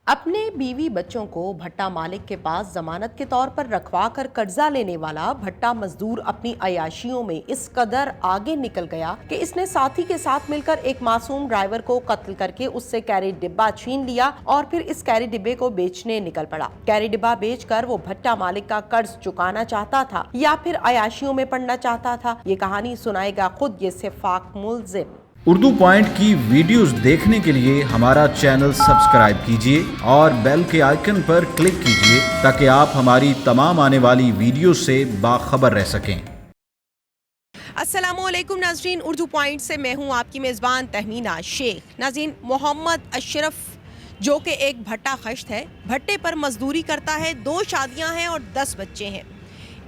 अपने बीवी बच्चों को भट्टा मालिक के पास जमानत के तौर पर रखवा कर कर्जा लेने वाला भट्टा मजदूर अपनी अयाशियों में इस कदर आगे निकल गया कि इसने साथी के साथ मिलकर एक मासूम ड्राइवर को कत्ल करके उससे कैरी डिब्बा छीन लिया और फिर इस कैरी डिब्बे को बेचने निकल पड़ा। कैरी डिब्बा बेचकर वो भट्टा मालिक का कर्ज चुकाना चाहता था या फिर अयाशियों में पड़ना चाहता था, ये कहानी सुनाएगा खुद ये सिफाक मुल्जिम। उर्दू पॉइंट की वीडियोस देखने के लिए हमारा चैनल सब्सक्राइब कीजिए और बेल के आइकन पर क्लिक कीजिए ताकि आप हमारी तमाम आने वाली वीडियो से बाखबर रह सकें। अस्सलामुअलैकुम नाज़रीन, उर्दू पॉइंट से मैं हूं आपकी मेज़बान तहमीना शेख। नाज़रीन, मोहम्मद अशरफ जो कि एक भट्टा खश्त है, भट्टे पर मजदूरी करता है, 2 शादियां हैं और 10 बच्चे हैं।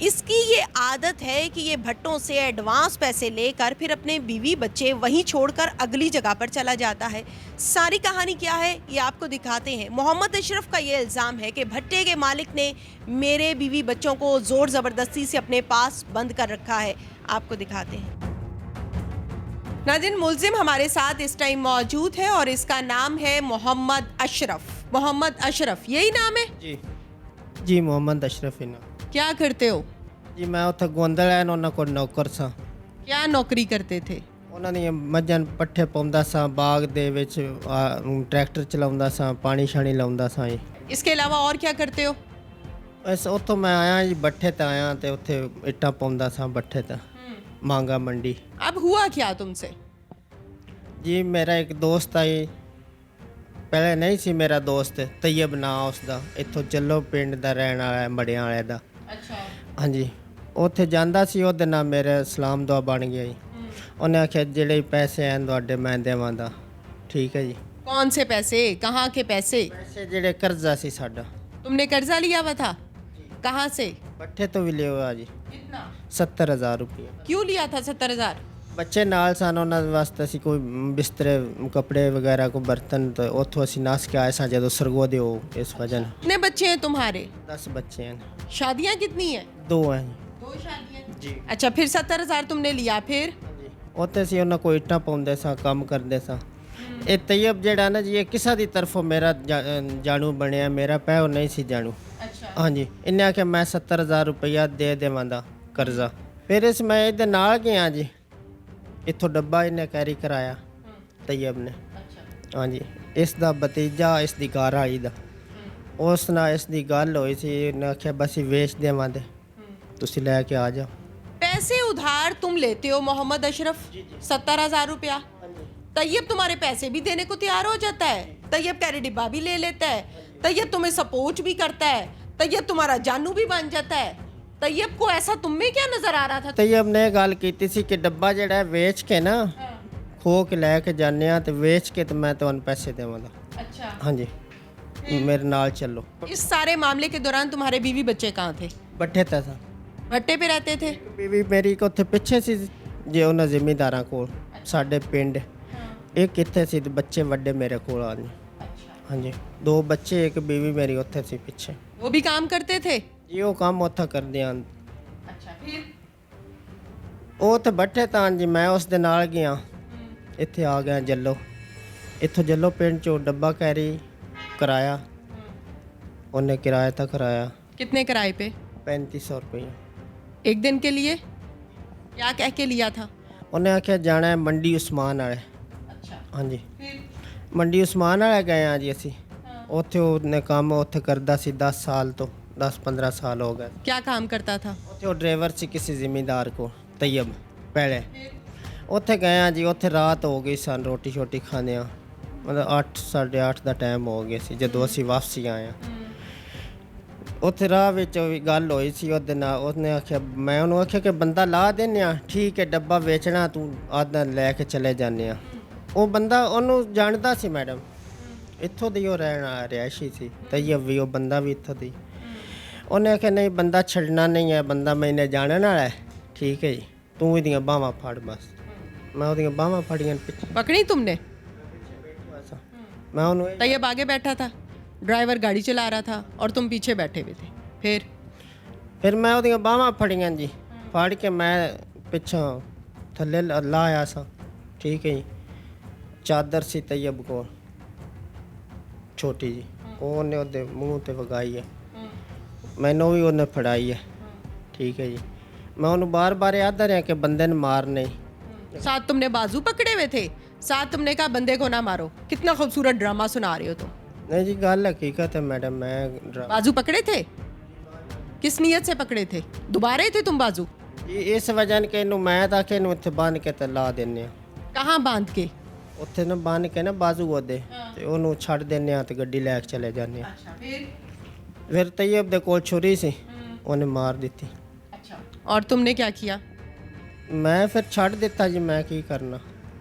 इसकी ये आदत है कि ये भट्टों से एडवांस पैसे लेकर फिर अपने बीवी बच्चे वहीं छोड़कर अगली जगह पर चला जाता है। सारी कहानी क्या है ये आपको दिखाते हैं। मोहम्मद अशरफ का ये इल्ज़ाम है कि भट्टे के मालिक ने मेरे बीवी बच्चों को ज़ोर ज़बरदस्ती से अपने पास बंद कर रखा है। आपको दिखाते हैं। नाज़रीन, मुल्जिम हमारे साथ इस टाइम मौजूद है और इसका नाम है मोहम्मद अशरफ। मोहम्मद अशरफ यही नाम है? जी मोहम्मद अशरफ इना। क्या करते हो जी? मैं उत्थे गोंदल है उन्होंने को नौकर सा। क्या नौकरी करते थे? ਉਹਨਾਂ ਦੀਆਂ ਮੱਝਾਂ ਪੱਠੇ ਪਾਉਂਦਾ ਸਾਂ, ਬਾਗ ਦੇ ਵਿੱਚ ਟਰੈਕਟਰ ਚਲਾਉਂਦਾ ਸਾਂ, ਪਾਣੀ ਛਾਣੀ ਲਾਉਂਦਾ ਸਾਂ ਜੀ। इसके अलावा और क्या करते हो? ਬਸ ਉੱਥੋਂ ਮੈਂ ਆਇਆ ਜੀ, ਬੱਠੇ ਤੇ ਆਇਆ ਤੇ ਉੱਥੇ ਇੱਟਾਂ ਪਾਉਂਦਾ ਸਾਂ ਬੱਠੇ ਤੇ, ਮਾਂਗਾ ਮੰਡੀ। अब हुआ क्या तुमसे? ਜੀ ਮੇਰਾ ਇੱਕ ਦੋਸਤ ਆ ਜੀ, ਪਹਿਲੇ ਨਹੀਂ ਸੀ ਮੇਰਾ ਦੋਸਤ, ਤੈयब ਨਾਂ ਉਸਦਾ, ਇੱਥੋਂ ਚੱਲੋ ਪਿੰਡ ਦਾ ਰਹਿਣ ਵਾਲਾ ਹੈ, ਮੜਿਆਂ ਵਾਲੇ ਦਾ। अच्छा। ਹਾਂਜੀ, ਉੱਥੇ ਜਾਂਦਾ ਸੀ, ਉਹਦੇ ਨਾਲ ਮੇਰਾ ਸਲਾਮ ਦੁਆ ਬਣ ਗਿਆ ਜੀ। ਉਹਨੇ ਆਖਿਆ ਜਿਹੜੇ ਪੈਸੇ ਆਣ ਤੁਹਾਡੇ ਮੈਂ ਦੇਵਾਂਗਾ। ਠੀਕ ਹੈ ਜੀ। कौन से पैसे? कहाँ के पैसे? ਪੈਸੇ ਜਿਹੜੇ ਕਰਜ਼ਾ ਸੀ ਸਾਡਾ, तुमने कर्जा लिया हुआ था? कहाँ से? ਬੱਠੇ ਤੋਂ ਵੀ ਲਿਆ ਹੋਇਆ ਜੀ। कितना? 70,000 रुपये। क्यों लिया था 70,000? ਬੱਚੇ ਨਾਲ ਸਨ, ਉਹਨਾਂ ਦੇ ਵਾਸਤੇ ਅਸੀਂ ਕੋਈ ਬਿਸਤਰੇ, ਕੱਪੜੇ ਵਗੈਰਾ, ਕੋਈ ਬਰਤਨ, ਤੇ ਉੱਥੋਂ ਅਸੀਂ ਨਸ ਕੇ ਆਏ ਸਾਂ ਜਦੋਂ ਸਰਗੋਦੇ ਹੋ, ਇਸ ਵਜ੍ਹਾ ਨਾਲ। कितने बच्चे हैं तुम्हारे? 10 ਬੱਚੇ ਹਨ। शादियाँ कितनी हैं? 2 हैं 2 शादियाँ। ਜੀ। अच्छा, फिर 70,000 तुमने लिया, फिर? ਉੱਥੇ ਅਸੀਂ ਉਹਨਾਂ ਕੋਈ ਇੱਟਾਂ ਪਾਉਂਦੇ ਸਾਂ, ਕੰਮ ਕਰਦੇ ਸਾਂ। ਇਹ ਤैयब ਜਿਹੜਾ ਨਾ ਜੀ, ਇਹ ਕਿਸੇ ਦੀ ਤਰਫੋਂ ਮੇਰਾ ਜਾਣੂ ਬਣਿਆ, ਮੇਰਾ ਪੈਓ ਨਹੀਂ ਸੀ ਜਾਣੂ। अच्छा। ਹਾਂਜੀ, ਇਹਨੇ ਆਖਿਆ ਮੈਂ 70,000 ਰੁਪਈਆ ਦੇ ਦੇਵਾਂਗਾ ਕਰਜ਼ਾ। ਫਿਰ ਇਸ ਮੈਂ ਇਹਦੇ ਨਾਲ ਗਿਆ ਜੀ, ਇੱਥੋਂ ਡੱਬਾ ਇਹਨੇ ਕੈਰੀ ਕਰਾਇਆ ਤैयब ਨੇ। अच्छा। ਹਾਂਜੀ, ਇਸ ਦਾ ਭਤੀਜਾ, ਇਸ ਦੀ ਘਰ ਵਾਲੀ ਦਾ, ਉਸ ਨਾਲ ਇਸ ਦੀ ਗੱਲ ਹੋਈ ਸੀ। ਇਹਨੇ ਆਖਿਆ ਬਸ ਵੇਚ ਦੇਵਾਂਗੇ, ਤੁਸੀਂ ਲੈ ਕੇ ਆ ਜਾਓ। पैसे उधार तुम लेते हो मोहम्मद अशरफ? 70,000 रुपया। तैयब तुम्हारे पैसे भी देने को तैयार हो जाता है, तैयब कैरी डिब्बा भी ले लेता है, तैयब तुम्हें सपोर्ट भी करता है, तैयब तुम्हारा जानू भी बन जाता है। तैयब को ऐसा तुम में क्या नजर आ रहा था? ਤैयब ਨੇ ਇਹ ਗੱਲ ਕੀਤੀ ਸੀ ਕਿ ਡੱਬਾ ਜਿਹੜਾ ਹੈ ਵੇਚ ਕੇ ਨਾ, ਖੋ ਕੇ ਲੈ ਕੇ ਜਾਂਦੇ ਆ ਤੇ ਵੇਚ ਕੇ ਤੇ ਮੈਂ ਤੁਹਾਨੂੰ ਪੈਸੇ ਦੇਵਾਂਗਾ। अच्छा। ਹਾਂਜੀ, ਮੇਰੇ ਨਾਲ ਚੱਲੋ। इस सारे मामले के दौरान तुम्हारे बीवी बच्चे कहाँ थे? ਬੱਠੇ ਤਾਂ ਸਾਂ। भट्टे पे रहते थे? ਬੀਵੀ ਮੇਰੀ ਕੋ ਉੱਥੇ ਪਿੱਛੇ ਸੀ ਜੇ ਉਹਨਾਂ ਜ਼ਿਮੀਂਦਾਰਾਂ ਕੋਲ, ਸਾਡੇ ਪਿੰਡ। ਇਹ ਕਿੱਥੇ ਸੀ ਤੇ ਬੱਚੇ ਵੱਡੇ ਮੇਰੇ ਕੋਲ ਆ ਜੀ। ਹਾਂਜੀ, 2 ਬੱਚੇ, ਇੱਕ ਬੀਵੀ ਮੇਰੀ ਉੱਥੇ ਸੀ ਪਿੱਛੇ। वो भी काम करते थे? ਜੀ ਉਹ ਕੰਮ ਉੱਥੇ ਕਰਦੇ ਹਨ। अच्छा, फिर? ਉਹ ਉੱਥੇ ਬੱਠੇ ਤਾਂ ਜੀ, ਮੈਂ ਉਸ ਦੇ ਨਾਲ ਗਿਆ, ਇੱਥੇ ਆ ਗਿਆ ਜੱਲੋ। ਇੱਥੋਂ ਜੱਲੋ ਪਿੰਡ ਚੋਂ ਡੱਬਾ ਕੈਰੀ ਕਰਾਇਆ, ਉਹਨੇ ਕਿਰਾਇਆ ਤਾਂ ਕਰਾਇਆ कितने किराए पे? 3500 ਰੁਪਏ। एक दिन के लिए? क्या कह के लिया था? ਉਹਨੇ ਆਖਿਆ ਜਾਣਾ ਹੈ ਮੰਡੀ ਉਸਮਾਨ ਵਾਲੇ। अच्छा। ਹਾਂਜੀ, फिर? ਮੰਡੀ ਉਸਮਾਨ ਵਾਲੇ ਗਏ ਆ ਜੀ ਅਸੀਂ। ਉੱਥੇ ਉਹਨੇ ਕੰਮ ਉੱਥੇ ਕਰਦਾ ਸੀ 10 ਸਾਲ ਤੋਂ, 10-15 ਸਾਲ ਹੋ ਗਏ। क्या काम करता था? ਉੱਥੇ ਉਹ ਡਰਾਈਵਰ ਸੀ ਕਿਸੇ ਜ਼ਿਮੀਂਦਾਰ ਕੋ, ਤैयब ਪਹਿਲੇ। ਉੱਥੇ ਗਏ ਆ ਜੀ, ਉੱਥੇ ਰਾਤ ਹੋ ਗਈ ਸਨ, ਰੋਟੀ ਛੋਟੀ ਖਾਂਦੇ ਆ, ਮਤਲਬ 8 8:30 ਦਾ ਟਾਈਮ ਹੋ ਗਿਆ ਸੀ ਜਦੋਂ ਅਸੀਂ ਵਾਪਸੀ ਆਏ ਆ। ਉੱਥੇ ਰਾਹ ਵਿੱਚ ਵੀ ਗੱਲ ਹੋਈ ਸੀ ਉਹਦੇ ਨਾਲ। ਉਹਨੇ ਆਖਿਆ, ਮੈਂ ਉਹਨੂੰ ਆਖਿਆ ਕਿ ਬੰਦਾ ਲਾ ਦਿੰਦੇ ਆ, ਠੀਕ ਹੈ, ਡੱਬਾ ਵੇਚਣਾ ਤੂੰ ਆਦਨਾ ਲੈ ਕੇ ਚਲੇ ਜਾਂਦੇ ਆ। ਉਹ ਬੰਦਾ ਉਹਨੂੰ ਜਾਣਦਾ ਸੀ ਮੈਡਮ, ਇੱਥੋਂ ਦੀ ਉਹ ਰਿਹਾਇਸ਼ੀ ਸੀ, ਤैयब ਵੀ, ਉਹ ਬੰਦਾ ਵੀ ਇੱਥੋਂ ਦੀ। ਉਹਨੇ ਆਖਿਆ ਨਹੀਂ, ਬੰਦਾ ਛੱਡਣਾ ਨਹੀਂ ਹੈ, ਬੰਦਾ ਮੈਨੇ ਜਾਣਨ ਵਾਲਾ ਹੈ। ਠੀਕ ਹੈ ਜੀ, ਤੂੰ ਇਹਦੀਆਂ ਬਾਹਾਂ ਫੜ ਬਸ। ਮੈਂ ਉਹਦੀਆਂ ਬਾਹਾਂ ਫੜੀਆਂ ਪਿੱਛੇ। पकड़ी तुमने? ਮੈਂ ਉਹਨੂੰ तैयब आगे बैठा था, ड्राइवर गाड़ी चला रहा था और तुम पीछे बैठे हुए थे। ਫਿਰ ਮੈਂ ਉਹਦੀਆਂ ਬਾਹਾਂ ਫੜੀਆਂ ਜੀ, ਫੜ ਕੇ ਮੈਂ ਪਿੱਛੋਂ ਥੱਲੇ ਲਾਇਆ ਸਾਂ। ਠੀਕ ਹੈ ਜੀ, ਚਾਦਰ ਸੀ ਤैयब ਕੋਲ, ਛੋਟੀ ਜੀ। ਉਹ ਉਹਨੇ ਉਹਦੇ ਮੂੰਹ ਤੇ ਵਗਾਈ ਹੈ, ਮੈਨੂੰ ਵੀ ਉਹਨੇ ਫੜਾਈ ਹੈ। ठीक है जी, मैं उन्होंने बार बार याद रहा कि बंदे ने मारने। साथ तुमने बाजू पकड़े हुए थे, साथ तुमने कहा बंदे को ना मारो। कितना खूबसूरत ड्रामा सुना रहे हो तुम। नहीं जी, गल हकीकत है मैडम, मैं बाजू पकड़े थे? किस नीयत से पकड़े थे? दोबारा थे तुम बाजू? इस वजह के मैं तो कि उत्थे बांध के ते ला देने। कहाँ बांध के? उत्थे ना बांध के ना बाजू ओदे ते ओनू छड़ देने ते गड्डी लैके चले जाने। अच्छा, फिर तैयब दे कोल छुरी सी, उन्हें मार दी। अच्छा, और तुमने क्या किया? मैं फिर छड़ देता जी, मैं की करना।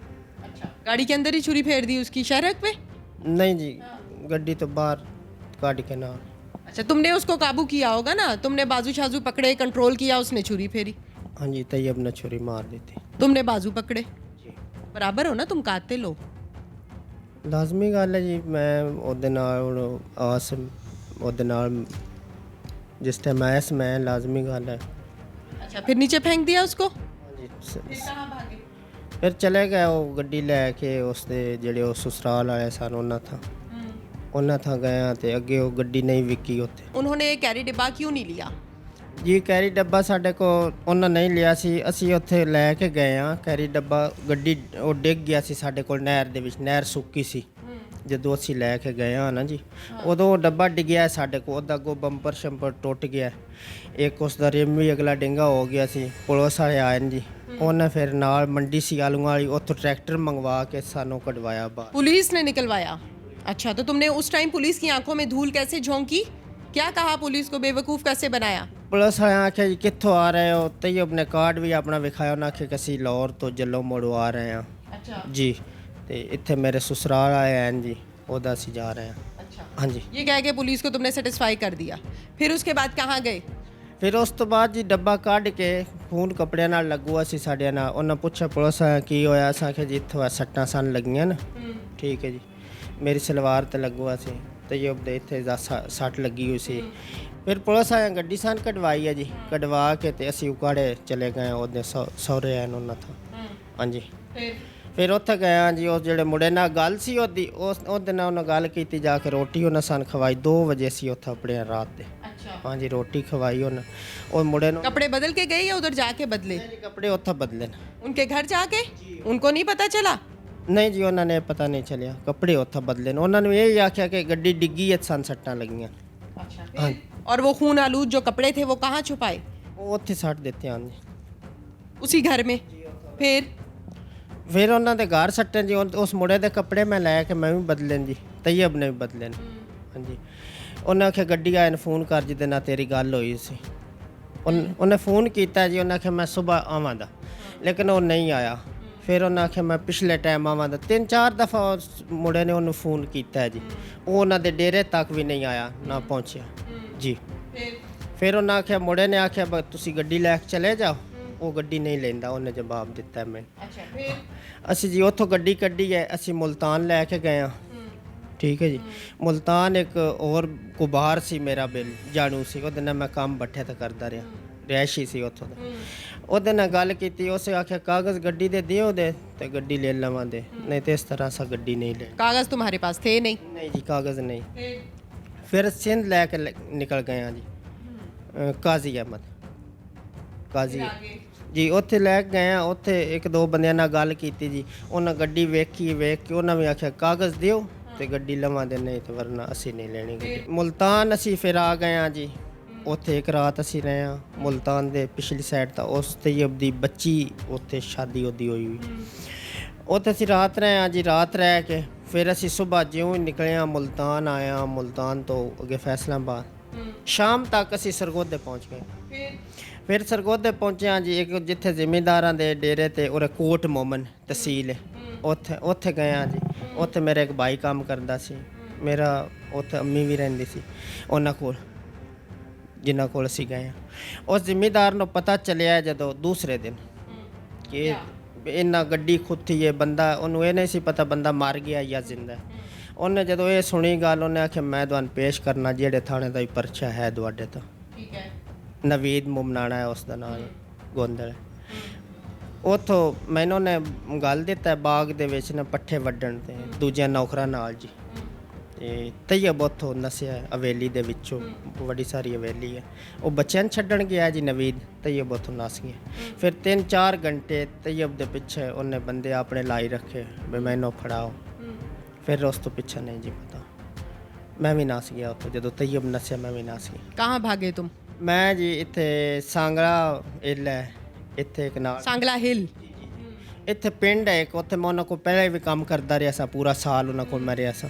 अच्छा, गाड़ी के अंदर ही छुरी फेर दी उसकी शहरक पे? नहीं जी, गड्डी तो बाहर काट के ना। अच्छा, तुमने उसको काबू किया होगा ना, तुमने बाजू शाजू पकड़े, कंट्रोल किया, उसने छुरी फेरी। हाँ जी, तैयब ने छुरी मार दी थी। तुमने बाजू पकड़े, बराबर हो ना, तुम कातिल हो। लाजमी गल है जी, मैं ओदे नाल हुण आस ओदे नाल जिस टाइम आया मैं लाजमी गल है। अच्छा, फिर नीचे फेंक दिया उसको? फिर चले गए वो गड्डी लैके उसके जेड़े वो ससुराल आए सन उन्होंने था गए ते अगे वो गड्डी नहीं विकी उत्थे। उन्होंने कैरी डिब्बा क्यों नहीं लिया? जी, कैरी डब्बा साढ़े को उन्होंने नहीं लिया सी, असी उत्थे लैके गए हाँ कैरी डब्बा। गड्डी वो डिग गया सी साढ़े कोल नहर दे विच, नहर सुक्की सी ਜਦੋਂ ਅਸੀਂ ਲੈ ਕੇ ਗਏ ਹਾਂ ਨਾ ਜੀ, ਉਦੋਂ ਡੱਬਾ ਡਿੱਗਿਆ ਸਾਡੇ ਕੋਲ, ਉਹਦਾ ਅੱਗੋਂ ਬੰਪਰ ਸ਼ੰਪਰ ਟੁੱਟ ਗਿਆ, ਇੱਕ ਉਸ ਦਾ ਰਿਮ ਵੀ ਅਗਲਾ ਡਿੰਗਾ ਹੋ ਗਿਆ ਸੀ। ਪੁਲਿਸ ਵਾਲੇ ਆਏ ਨੇ ਜੀ, ਉਹਨੇ ਫਿਰ ਨਾਲ ਮੰਡੀ ਸੀ ਆਲੂਆਂ ਵਾਲੀ ਉੱਥੋਂ ट्रैक्टर मंगवा के सानों कटवाया बाहर। पुलिस ने निकलवाया? अच्छा, तो तुमने उस टाइम पुलिस की आंखों में धूल कैसे झोंकी? क्या कहा पुलिस को, बेवकूफ़ कैसे बनाया? पुलिस वाले आख्या जी कित्थों आ रहे हो, तैयब ने कार्ड भी अपना विखाया, उन्हें आख्या कि ਅਸੀਂ ਲਾਹੌਰ ਤੋਂ ਜੱਲੋਂ ਮੋੜੋਂ ਆ ਰਹੇ ਹਾਂ। अच्छा जी, ਤੇ ਇੱਥੇ ਮੇਰੇ ससुराल आए हैं जी, ਉਹਦਾ ਅਸੀਂ ਜਾ ਰਹੇ ਹਾਂ। अच्छा, हाँ जी। ये कह के पुलिस को तुमने सेटिस्फाई कर दिया, फिर उसके बाद कहाँ गए? ਫਿਰ ਉਸ ਤੋਂ ਬਾਅਦ ਜੀ ਡੱਬਾ ਕੱਢ ਕੇ ਖੂਨ ਕੱਪੜਿਆਂ ਨਾਲ ਲੱਗੂਆ ਸੀ ਸਾਡੇ ਨਾਲ। ਉਹਨਾਂ ਪੁੱਛਿਆ ਪੁਲਿਸ ਆ ਕੀ ਹੋਇਆ, ਅਸਾਂ ਕਿ ਜੀ ਇੱਥੋਂ ਸੱਟਾਂ ਸਨ ਲੱਗੀਆਂ ਨਾ। ਠੀਕ ਹੈ ਜੀ, ਮੇਰੀ ਸਲਵਾਰ ਤੇ ਲੱਗੂਆ ਸੀ, ਤੈਯਬ ਦੇ ਇੱਥੇ ਸੱਟ ਲੱਗੀ ਹੋਈ ਸੀ। ਫਿਰ ਪੁਲਿਸ ਆਇਆ, ਗੱਡੀ ਸਨ ਕਢਵਾਈ ਹੈ ਜੀ, ਕਢਵਾ ਕੇ ਤੇ ਅਸੀਂ ਉਕਾੜੇ ਚਲੇ ਗਏ ਉਹਦੇ ਸਹੁਰੇ ਆਏ ਉਹਨਾਂ ਤੋਂ। ਹਾਂਜੀ, ਫਿਰ ਉੱਥੇ ਗਏ ਹਾਂ ਜੀ, ਉਸ ਜਿਹੜੇ ਮੁੰਡੇ ਨਾਲ ਗੱਲ ਸੀ ਉਹਦੀ, ਉਹਦੇ ਨਾਲ ਉਹਨਾਂ ਗੱਲ ਕੀਤੀ, ਜਾ ਕੇ ਰੋਟੀ ਉਹਨਾਂ ਸਾਨੂੰ ਖਵਾਈ। 2 ਵਜੇ ਅਸੀਂ ਉੱਥੇ ਆਪਣੇ ਰਾਤ ਦੇ। हाँ जी, रोटी खवाई उन्हें और मुड़े ने। कपड़े बदल के गए या उधर जाके बदले? कपड़े उत्थे बदले न। उनके घर जाके उनको नहीं पता चला? नहीं जी, उन्होंने पता नहीं चलिया, कपड़े उत्थे बदले न। उन्होंने यही आख्या कि गड्डी डिग्गी है, सन सट्टां लगियां। अच्छा, हाँ। और वो खून आलूद जो कपड़े थे वो कहाँ छुपाए? वो उत्थे सट देते हैं जी, उसी घर में। फिर उन्होंने घर सट्टे जी, उस मुड़े के कपड़े मैं लैके मैं भी बदले जी, तैयब ने भी बदले। हाँ जी, उन्हें आख्या गड्डी आए फोन कर जिदे नाल तेरी गल होई सी। उन्हें फ़ोन किया जी, उन्हें आख्या मैं सुबह आवांगा, लेकिन वो नहीं आया। फिर उन्हें आख्या मैं पिछले टाइम आवांगा। 3-4 दफ़ा उस मुंडे ने उन्हें फ़ोन किया है जी, वो उन्होंने डेरे तक भी नहीं आया, ना पहुँचा जी। फिर उन्हें आख्या, मुंडे ने आख्या तुसी गड्डी लैके चले जाओ, वो गड्डी नहीं लेंदा, उन्हें जवाब दिता है मैंने। असी जी उतों गड्डी कड्डी है, असी मुल्तान लैके गए हाँ। ठीक है जी, मुल्तान एक और को बाहर सी मेरा बिल जानू सी, ਉਹਦੇ ਨਾਲ ਮੈਂ ਕੰਮ ਬੱਠੇ ਤੇ ਕਰਦਾ ਰਿਹਾ, ਰਿਹਾਇਸ਼ੀ ਸੀ ਉੱਥੋਂ ਦਾ। ਉਹਦੇ ਨਾਲ ਗੱਲ ਕੀਤੀ, ਉਸੇ ਆਖਿਆ ਕਾਗਜ਼ ਗੱਡੀ ਦੇ ਦਿਓ ਦੇ ਤੇ ਗੱਡੀ ਲੈ ਲਵਾਂਗੇ, ਨਹੀਂ ਤੇ ਇਸ ਤਰ੍ਹਾਂ ਸਾ ਗੱਡੀ नहीं ले। कागज तुम्हारे पास थे नहीं? नहीं जी, कागज़ नहीं। फिर सिंध लैके निकल गए हाँ जी, काजी अहमद काजी जी, ਉੱਥੇ ਲੈ ਕੇ ਗਏ ਆ। ਉੱਥੇ 1-2 ਬੰਦਿਆਂ ਨਾਲ ਗੱਲ ਕੀਤੀ ਜੀ, ਉਹਨਾਂ ਗੱਡੀ ਵੇਖ ਕੇ ਉਹਨਾਂ ਵੀ ਆਖਿਆ ਕਾਗਜ਼ ਦਿਓ ਤੇ ਗੱਡੀ ਲਵਾਂਦੇ, ਨਹੀਂ ਤੇ ਵਰਨਾ ਅਸੀਂ ਨਹੀਂ ਲੈਣੀ ਗੱਡੀ। ਮੁਲਤਾਨ ਅਸੀਂ ਫਿਰ ਆ ਗਏ ਆ ਜੀ, ਉੱਥੇ ਇੱਕ ਰਾਤ ਅਸੀਂ ਰਹੇ ਆ ਮੁਲਤਾਨ ਦੇ ਪਿਛਲੀ ਸਾਈਡ ਤਾਂ ਉਸ ਤੈਯਬ ਦੀ ਬੱਚੀ ਉੱਥੇ ਸ਼ਾਦੀ ਉਹਦੀ ਹੋਈ ਹੋਈ, ਉੱਥੇ ਅਸੀਂ ਰਾਤ ਰਹੇ ਆ ਜੀ। ਰਾਤ ਰਹਿ ਕੇ ਫਿਰ ਅਸੀਂ ਸਵੇਰ ਜਿਉਂ ਹੀ ਨਿਕਲੇ ਆ ਮੁਲਤਾਨ ਆਇਆ, ਮੁਲਤਾਨ ਤੋਂ ਅੱਗੇ ਫੈਸਲਾਬਾਦ। ਸ਼ਾਮ ਤੱਕ ਅਸੀਂ ਸਰਗੋਧੇ ਪਹੁੰਚ ਗਏ। ਫਿਰ ਸਰਗੋਧੇ ਪਹੁੰਚੇ ਹਾਂ ਜੀ, ਇੱਕ ਜਿੱਥੇ ਜ਼ਿਮੀਂਦਾਰਾਂ ਦੇ ਡੇਰੇ ਤੇ ਉਰੇ ਕੋਟ ਮੋਮਨ ਤਹਿਸੀਲ ਹੈ, ਉੱਥੇ ਗਏ ਹਾਂ ਜੀ। ਉੱਥੇ ਮੇਰਾ ਇੱਕ ਭਾਈ ਕੰਮ ਕਰਦਾ ਸੀ, ਮੇਰਾ ਉੱਥੇ ਅੰਮੀ ਵੀ ਰਹਿੰਦੀ ਸੀ ਉਹਨਾਂ ਕੋਲ, ਜਿਨ੍ਹਾਂ ਕੋਲ ਅਸੀਂ ਗਏ ਹਾਂ। ਉਸ ਜ਼ਿਮੀਂਦਾਰ ਨੂੰ ਪਤਾ ਚੱਲਿਆ ਜਦੋਂ ਦੂਸਰੇ ਦਿਨ ਕਿ ਇਹਨਾਂ ਗੱਡੀ ਖੁੱਤੀ ਹੈ, ਬੰਦਾ ਉਹਨੂੰ ਇਹ ਨਹੀਂ ਸੀ ਪਤਾ ਬੰਦਾ ਮਰ ਗਿਆ ਜਾਂ ਜ਼ਿੰਦਾ। ਉਹਨੇ ਜਦੋਂ ਇਹ ਸੁਣੀ ਗੱਲ, ਉਹਨੇ ਆਖਿਆ ਮੈਂ ਤੁਹਾਨੂੰ ਪੇਸ਼ ਕਰਨਾ ਜਿਹੜੇ ਥਾਣੇ ਦਾ ਹੀ ਪਰਚਾ ਹੈ ਤੁਹਾਡੇ ਤੋਂ। ठीक है। ਨਵੀਦ ਮੁਮਨਾਣਾ ਹੈ ਉਸ ਦਾ ਨਾਮ, ਗੋਂਦਲ। ਉੱਥੋਂ ਮੈਨੂੰ ਨੇ ਗੱਲ ਦਿੱਤਾ ਬਾਗ ਦੇ ਵਿੱਚ ਨਾ ਪੱਠੇ ਵੱਢਣ ਤੇ ਦੂਜਿਆਂ ਨੌਕਰਾਂ ਨਾਲ ਜੀ। ਤੇ ਤੈਯਬ ਉੱਥੋਂ ਨਸਿਆ ਹਵੇਲੀ ਦੇ ਵਿੱਚੋਂ ਬੜੀ ਸਾਰੀ ਹਵੇਲੀ ਹੈ ਉਹ ਬੱਚਿਆਂ ਨੂੰ ਛੱਡਣ ਗਿਆ ਜੀ ਨਵੀਦ ਤੈਯਬ ਉੱਥੋਂ ਨਸ ਗਿਆ ਫਿਰ 3-4 ਘੰਟੇ ਤੈਯਬ ਦੇ ਪਿੱਛੇ ਉਹਨੇ ਬੰਦੇ ਆਪਣੇ ਲਾਈ ਰੱਖੇ ਵੀ ਮੈਨੂੰ ਫੜਾਓ ਫਿਰ ਉਸ ਤੋਂ ਪਿੱਛੇ ਨਹੀਂ ਜੀ ਪਤਾ ਮੈਂ ਵੀ ਨਸ ਗਿਆ ਉੱਥੋਂ ਜਦੋਂ ਤੈਯਬ ਨਸਿਆ ਮੈਂ ਵੀ ਨਸ ਗਿਆ कहाँ भागे तुम? ਮੈਂ ਜੀ ਇੱਥੇ ਸਾਂਗਲਾ ਏਲਾ ਇੱਥੇ ਇੱਕ ਨਾਲ सांगला हिल। ਇੱਥੇ ਪਿੰਡ ਹੈ ਇੱਕ ਉੱਥੇ ਮੈਂ ਉਹਨਾਂ ਕੋਲ ਪਹਿਲਾਂ ਵੀ ਕੰਮ ਕਰਦਾ ਰਿਹਾ ਸਾਂ ਪੂਰਾ ਸਾਲ ਉਹਨਾਂ ਕੋਲ ਮੈਂ ਰਿਹਾ ਸਾਂ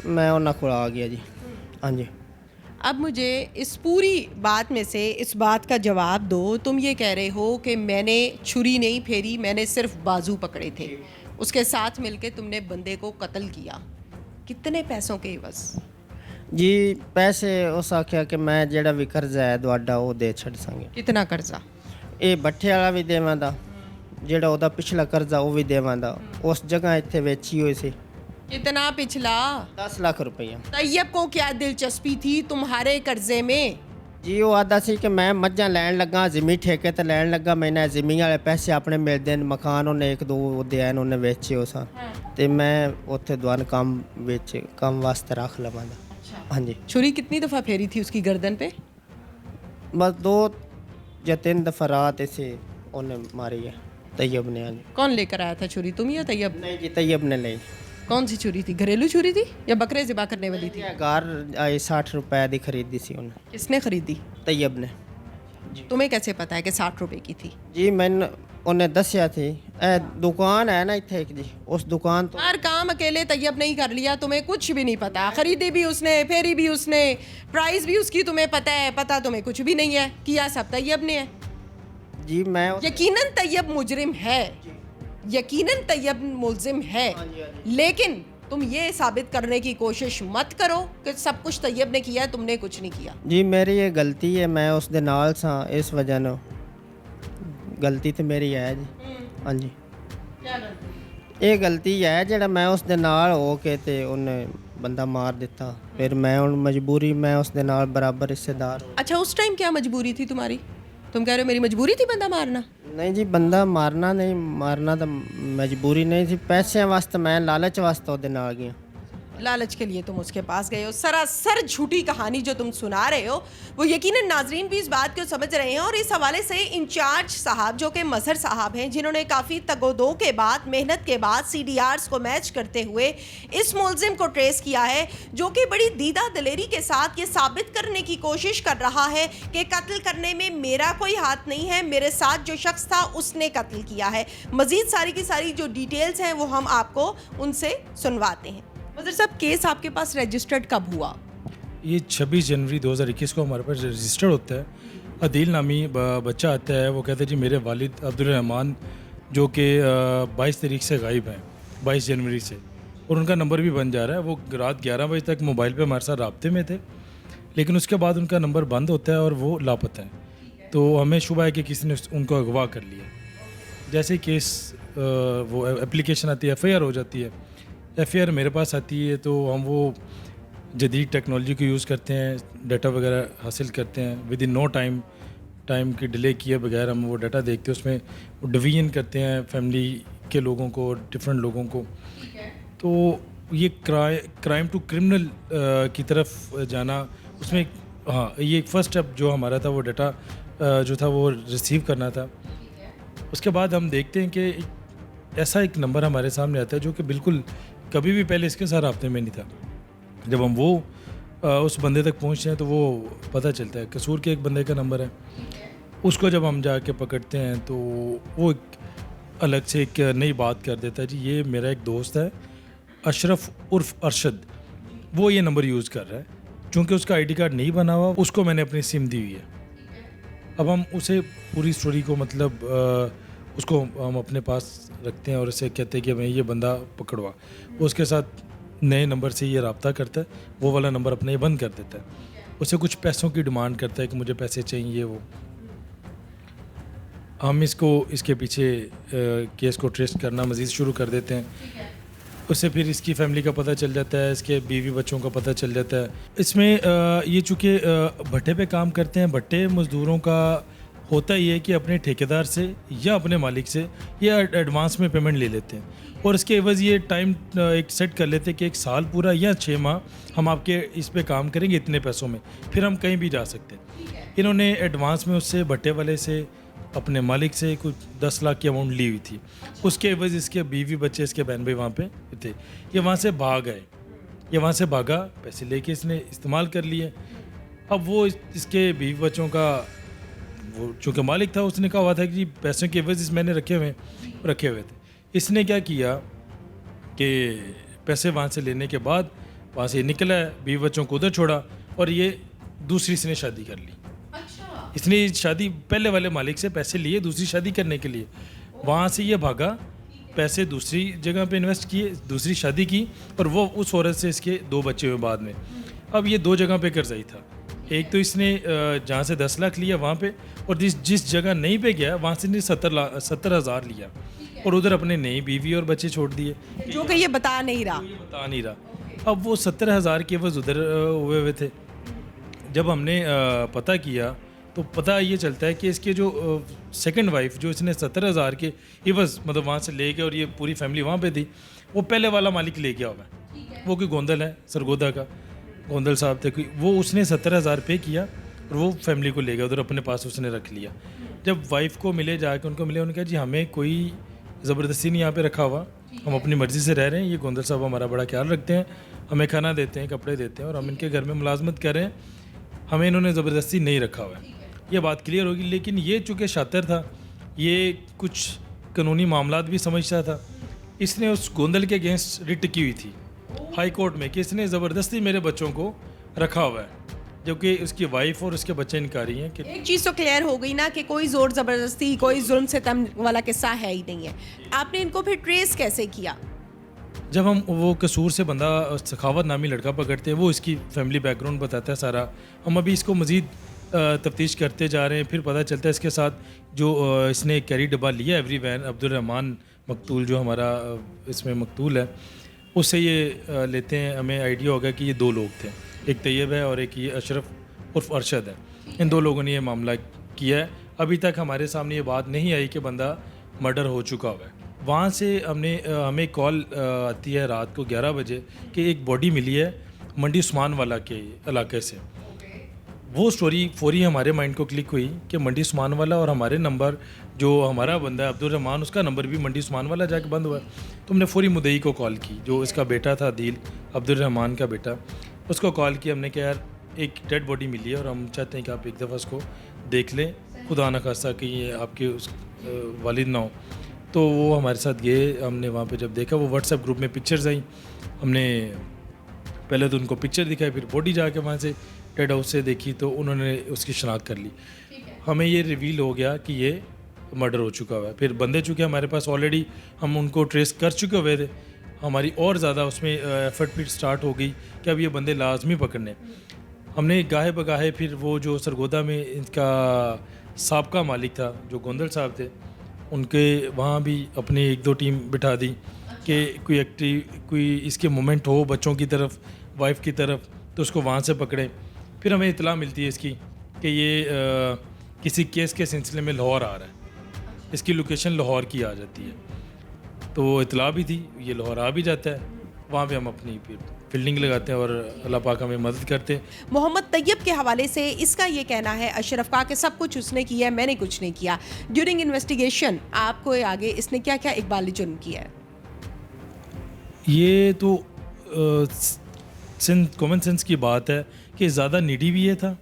ਮੈਂ ਉਹਨਾਂ ਕੋਲ ਆ ਗਿਆ ਜੀ ਹਾਂਜੀ अब मुझे इस पूरी बात में से इस बात का जवाब दो। तुम ये कह रहे हो कि मैंने छुरी नहीं फेरी, मैंने सिर्फ बाजू पकड़े थे, उसके साथ मिलके तुमने बंदे को कत्ल किया। कितने पैसों के बस? ਜੀ ਪੈਸੇ ਉਸ ਆਖਿਆ ਕਿ ਮੈਂ ਜਿਹੜਾ ਵੀ ਕਰਜ਼ਾ ਹੈ ਤੁਹਾਡਾ ਉਹ ਦੇ ਛੱਡ ਸਾਂਗੇ कितना कर्जा? ਇਹ ਬੱਠੇ ਵਾਲਾ ਵੀ ਦੇਵਾਂਦਾ ਜਿਹੜਾ ਉਹਦਾ ਪਿਛਲਾ ਕਰਜ਼ਾ ਉਹ ਵੀ ਦੇਵਾਂਦਾ ਉਸ ਜਗ੍ਹਾ ਇੱਥੇ ਵੇਚੀ ਹੋਈ ਸੀ कितना पिछला? 10 ਲੱਖ ਰੁਪਈਆ तैयब को क्या दिलचस्पी थी तुम्हारे कर्जे में? ਜੀ ਉਹ ਆਦਾ ਸੀ ਕਿ ਮੈਂ ਮੱਝਾਂ ਲੈਣ ਲੱਗਾ ਜ਼ਮੀਨ ਠੇਕੇ ਤੇ ਲੈਣ ਲੱਗਾ ਮੈਨੇ ਜ਼ਮੀਨ ਵਾਲੇ ਪੈਸੇ ਆਪਣੇ ਮਿਲਦੇ ਨੇ ਮਕਾਨ ਉਹਨੇ ਇੱਕ ਦੋ ਉਹਦੇ ਆਨ ਉਹਨੇ ਵੇਚੇ ਉਹ ਸਾਂ ਤੇ ਮੈਂ ਉੱਥੇ ਦੁਆਨ ਕੰਮ ਵਾਸਤੇ ਰੱਖ ਲਵਾਂਦਾ ਹਾਂਜੀ छुरी कितनी दफ़ा फेरी थी उसकी गर्दन पे? ਬਸ 2 ਜਾਂ 3 ਦਫਾ ਰਾਤ ਇਸੇ ਉਹਨੇ ਮਾਰੀ ਹੈ तैयब ने ਹਾਂਜੀ कौन लेकर आया था छुरी, तुम या तैयब? नहीं जी तैयब ने ली कौन सी छुरी थी? घरेलू छुरी थी या बकरे ज़िबा करने वाली थी? ये घर आई 60 रुपए की खरीदी सी उन्हें किसने खरीदी? तैयब ने तुम्हें कैसे पता है कि 60 रुपए की थी? जी मैंने उन्हें दसिया थी ए दुकान है ना इतने एक जी उस दुकान तो हर काम अकेले तैयब नहीं कर लिया, तुम्हें कुछ भी नहीं पता। खरीदी भी उसने, फेरी भी उसने, प्राइस भी उसकी तुम्हें पता है, पता तुम्हें कुछ भी नहीं है, किया सब तैयब ने है। जी मैं यकीनन तैयब मुजरिम है, यकीनन तैयब मुलजिम है, लेकिन तुम ये साबित करने की कोशिश मत करो कि सब कुछ तैयब ने किया है, तुमने कुछ नहीं किया। जी मेरी ये गलती है मैं उस दे नाल सा इस वजह न गलती तो मेरी है जी हाँ जी ये गलती है जेड़ा मैं उस दे नाल हो के ते उन्हें बंदा मार दिता फिर मैं उन मजबूरी मैं उस दे नाल बराबर हिस्सेदार हो अच्छा उस टाइम क्या मजबूरी थी तुम्हारी? तुम कह रहे हो मेरी मजबूरी थी बंदा मारना? नहीं जी बंदा मारना तो मजबूरी नहीं थी पैसे वास्ते मैं लालच वास्ते ओदे नाल गया लालच के लिए तुम उसके पास गए हो। सरासर झूठी कहानी जो तुम सुना रहे हो वो यकीनन नाजरीन भी इस बात को समझ रहे हैं। और इस हवाले से इंचार्ज साहब जो कि मजहर साहब हैं जिन्होंने काफ़ी तगोदो के बाद मेहनत के बाद CDRs को मैच करते हुए इस मुलजिम को ट्रेस किया है जो कि बड़ी दीदा दिलेरी के साथ ये साबित करने की कोशिश कर रहा है कि कत्ल करने में मेरा कोई हाथ नहीं है, मेरे साथ जो शख्स था उसने कत्ल किया है। मज़ीद सारी की सारी जो डिटेल्स हैं वो हम आपको उनसे सुनवाते हैं। मजहर साहब केस आपके पास रजिस्टर्ड कब हुआ? ये 26 जनवरी 2021 को हमारे पास रजिस्टर्ड होता है। अदील नामी बच्चा आता है, वो कहते हैं जी मेरे वालिद अब्दुल रहमान जो कि 22 तारीख से गायब हैं, 22 जनवरी से, और उनका नंबर भी बन जा रहा है। वो रात 11 बजे तक मोबाइल पे हमारे साथ राब्ते में थे, लेकिन उसके बाद उनका नंबर बंद होता है और वो लापता है। तो हमें शुबा है कि किसी ने उनको अगवा कर लिया। जैसे ही केस वो एप्लीकेशन आती है, FIR हो जाती है, FIR मेरे पास आती है तो हम वो जदीद टेक्नोलॉजी को यूज़ करते हैं, डाटा वगैरह हासिल करते हैं विद इन नो टाइम की डिले किए बगैर हम वो डाटा देखते हैं, उसमें डिवीजन करते हैं फैमिली के लोगों को, डिफरेंट लोगों को। तो ये क्राइम टू क्रिमिनल की तरफ जाना, उसमें हाँ ये एक फ़र्स्ट स्टेप जो हमारा था वो डाटा जो था वो रिसीव करना था। उसके बाद हम देखते हैं कि ऐसा एक नंबर हमारे सामने आता है जो कि बिल्कुल कभी भी पहले इसके साथ राब्ते में नहीं था। जब हम वो उस बंदे तक पहुंचते हैं तो वो पता चलता है कसूर के एक बंदे का नंबर है। उसको जब हम जाके पकड़ते हैं तो वो एक अलग से एक नई बात कर देता है, जी ये मेरा एक दोस्त है अशरफ उर्फ अरशद, वो ये नंबर यूज़ कर रहा है। चूँकि उसका ID कार्ड नहीं बना हुआ, उसको मैंने अपनी सिम दी हुई है। अब हम उसे पूरी स्टोरी को मतलब उसको हम अपने पास रखते हैं और उसे कहते हैं कि भाई ये बंदा पकड़वा। वो उसके साथ नए नंबर से ये रब्ता करता है, वो वाला नंबर अपने बंद कर देता है, उसे कुछ पैसों की डिमांड करता है कि मुझे पैसे चाहिए। वो हम इसके पीछे केस को ट्रेस करना मज़ीद शुरू कर देते हैं। उससे फिर इसकी फैमिली का पता चल जाता है, इसके बीवी बच्चों का पता चल जाता है। इसमें ये चूँकि भट्टे पे काम करते हैं, भट्टे मज़दूरों का होता ये है कि अपने ठेकेदार से या अपने मालिक से या एडवांस में पेमेंट ले लेते हैं और इसके एवज़ ये टाइम एक सेट कर लेते हैं कि 1 साल पूरा या 6 माह हम आपके इस पे काम करेंगे इतने पैसों में, फिर हम कहीं भी जा सकते हैं। इन्होंने एडवांस में उससे भट्टे वाले से अपने मालिक से कुछ 10 लाख की अमाउंट ली हुई थी। उसके एवज़ इसके बीवी बच्चे इसके बहन भाई वहाँ पे थे। ये वहाँ से भाग गए, ये वहाँ से भागा, पैसे लेके इसने इस्तेमाल कर लिए। अब वो इसके बीवी बच्चों का वो चूँकि मालिक था उसने कहा हुआ था कि पैसों के एवज़ मैंने रखे हुए थे। इसने क्या किया कि पैसे वहाँ से लेने के बाद वहाँ से निकला है, बीवी बच्चों को उधर छोड़ा और ये दूसरी इसने शादी कर ली। इसने शादी पहले वाले मालिक से पैसे लिए दूसरी शादी करने के लिए, वहाँ से ये भागा, पैसे दूसरी जगह पे इन्वेस्ट किए, दूसरी शादी की और वो उस औरत से इसके 2 बच्चे हुए बाद में। अब ये 2 जगह पे कर्जाई था। एक तो इसने जहाँ से 10 लाख लिया वहाँ पे, और जिस जगह नहीं पे गया वहाँ से इसने 70,000 लिया और उधर अपने नई बीवी और बच्चे छोड़ दिए, जो कि ये बता नहीं रहा। अब वो 70,000 के एवज़ उधर हुए थे। जब हमने पता किया तो पता ये चलता है कि इसके जो सेकंड वाइफ जो इसने 70,000 के एवज़ मतलब वहाँ से ले गए और ये पूरी फैमिली वहाँ पे थी, वो पहले वाला मालिक ले गया हुआ है। वो कोई गोंदल है, सरगोदा का गोंदल साहब थे कोई, वो उसने 70,000 पे किया और वो फैमिली को ले गया उधर, अपने पास उसने रख लिया। जब वाइफ को मिले, जाके उनको मिले, उन्होंने कहा जी हमें कोई ज़बरदस्ती नहीं यहाँ पे रखा हुआ, हम अपनी मर्ज़ी से रह रहे हैं। ये गोंदल साहब हमारा बड़ा ख्याल रखते हैं, हमें खाना देते हैं, कपड़े देते हैं और हम इनके घर में मुलाजमत कर रहे हैं, हमें इन्होंने ज़बरदस्ती नहीं रखा हुआ है। ये बात क्लियर होगी। लेकिन ये चूँकि शातिर था, ये कुछ कानूनी मामलात भी समझता था, इसने उस गोंदल के अगेंस्ट रिट की हुई थी हाई कोर्ट में कि इसने ज़बरदस्ती मेरे बच्चों को रखा हुआ है, जबकि उसकी वाइफ और उसके बच्चे इनकारी हैं कि एक चीज़ तो क्लियर हो गई ना कि कोई ज़ोर ज़बरदस्ती, कोई जुल्म सितम वाला किस्सा है ही नहीं है। आपने इनको फिर ट्रेस कैसे किया? जब हम वो कसूर से बंदा सखावत नामी लड़का पकड़ते हैं, वो इसकी फैमिली बैकग्राउंड बताता है सारा। हम अभी इसको मज़ीद तफ्तीश करते जा रहे हैं, फिर पता चलता है इसके साथ जो इसने कैरी डब्बा लिया एवरी वैन अब्दुल रहमान मकतूल जो हमारा इसमें मकतूल है, उससे ये लेते हैं। हमें आइडिया होगा कि ये 2 लोग थे, एक तैयब है और एक ये अशरफ उर्फ अरशद है। इन 2 लोगों ने ये मामला किया है। अभी तक हमारे सामने ये बात नहीं आई कि बंदा मर्डर हो चुका हुआ है। वहाँ से हमें कॉल आती है रात को 11 बजे कि एक बॉडी मिली है मंडी उस्मान वाला के इलाके से। वो स्टोरी फौरी हमारे माइंड को क्लिक हुई कि मंडी उस्मान वाला, और हमारे नंबर जो हमारा बंदा है अब्दुल रहमान, उसका नंबर भी मंडी उस्मान वाला जाके बंद हुआ। तो हमने फौरी मुद्दई को कॉल की, जो इसका बेटा था अदील, अब्दुल रहमान का बेटा, उसको कॉल किया। हमने कहा यार एक डेड बॉडी मिली है और हम चाहते हैं कि आप एक दफ़ा उसको देख लें, खुदा न खास्ता कि ये आपके उस वालिद ना हो। तो वो हमारे साथ गए। हमने वहाँ पे जब देखा, वो व्हाट्सएप ग्रुप में पिक्चर्स आई, हमने पहले तो उनको पिक्चर दिखाई, फिर बॉडी जाके वहाँ से डेड हाउस से देखी तो उन्होंने उसकी शनाख्त कर ली। हमें ये रिवील हो गया कि ये मर्डर हो चुका हुआ है। फिर बंदे चुके हमारे पास ऑलरेडी, हम उनको ट्रेस कर चुके हुए थे। हमारी और ज़्यादा उसमें एफर्ट भी स्टार्ट हो गई कि अब ये बंदे लाजमी पकड़ने। हमने गाहे बगाहे फिर वो जो सरगोदा में इनका साबका मालिक था जो गोंदल साहब थे, उनके वहाँ भी अपनी 1-2 टीम बिठा दी कि कोई इसके मोमेंट हो बच्चों की तरफ, वाइफ की तरफ, तो उसको वहाँ से पकड़े। फिर हमें इतला मिलती है इसकी कि ये किसी केस के सिलसिले में लाहौर आ रहा है, इसकी लोकेशन लाहौर की आ जाती है। तो इतला भी थी, ये लाहौर आ भी जाता है, वहाँ पे हम अपनी फील्डिंग लगाते हैं और अल्लाह पाक हमें मदद करते हैं। मोहम्मद तैयब के हवाले से इसका ये कहना है, अशरफ का, कि सब कुछ उसने किया है, मैंने कुछ नहीं किया। ड्यूरिंग इन्वेस्टिगेशन आपको आगे इसने क्या क्या इकबाली जुर्म किया है? ये तो कॉमन सेंस की बात है कि ज़्यादा नीडी भी ये था,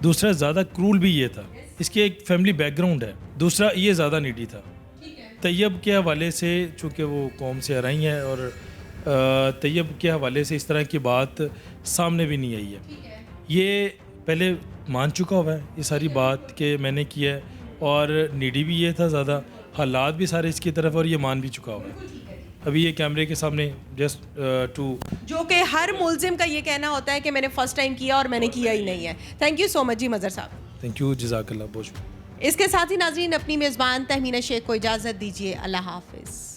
दूसरा ज़्यादा क्रूल भी ये था। इसके एक फैमिली बैकग्राउंड है, दूसरा ये ज़्यादा नीडी था। तैयब के हवाले से चूँकि वो कौम से हराई है और तैयब के हवाले से इस तरह की बात सामने भी नहीं आई है। ये पहले मान चुका हुआ है ये सारी बात कि मैंने किया है, और नीडी भी ये था ज़्यादा, हालात भी सारे इसकी तरफ, और ये मान भी चुका हुआ है। अभी ये कैमरे के सामने जस्ट टू, जो कि हर मुलजिम का ये कहना होता है कि मैंने फ़र्स्ट टाइम किया और मैंने किया ही नहीं है। थैंक यू सो मच जी मज़हर साहब। थैंक यू, जज़ाकल्लाह बहुत। इसके साथ ही नाज़रीन अपनी मेज़बान तहमीना शेख को इजाज़त दीजिए। अल्लाह हाफ़िज़।